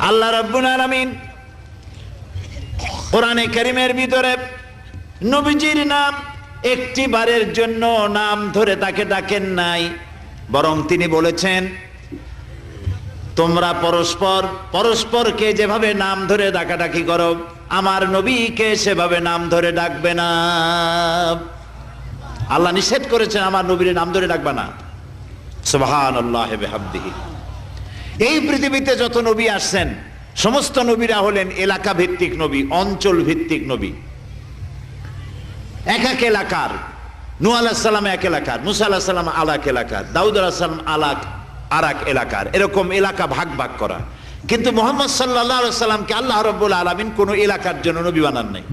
আল্লাহ রাব্বুল আলামিন কোরআনে কারীমের ভিতরে নবীজির নাম একটি বারের জন্য নাম ধরে তাকে ডাকেন নাই, বরং তিনি বলেছেন তোমরা পরস্পর পরস্পরকে যেভাবে নাম ধরে ডাকাডাকি করো আমার নবীকে সেভাবে নাম ধরে ডাকবে না। আল্লাহ নিষেধ করেছেন আমার নবীর নাম ধরে ডাকবে না। সুবহানাল্লাহি ওয়া বিহামদিহি। এই পৃথিবীতে যত নবী আসছেন সমস্ত নবীরা হলেন এলাকা ভিত্তিক নবী, অঞ্চল ভিত্তিক নবী। এক এক এলাকার, নূহ আলাইহিস সালাম এক এলাকার, মুসা আলাইহিস সালাম আলাক এলাকার, দাউদ আলাইহিস সালাম আরাক এলাকার, এরকম এলাকা ভাগ ভাগ করা। কিন্তু মুহাম্মদ সাল্লাল্লাহু আলাইহি ওয়াসাল্লামকে আল্লাহ রাব্বুল আলামিন কোন এলাকার জন্য নবী বানান নাই।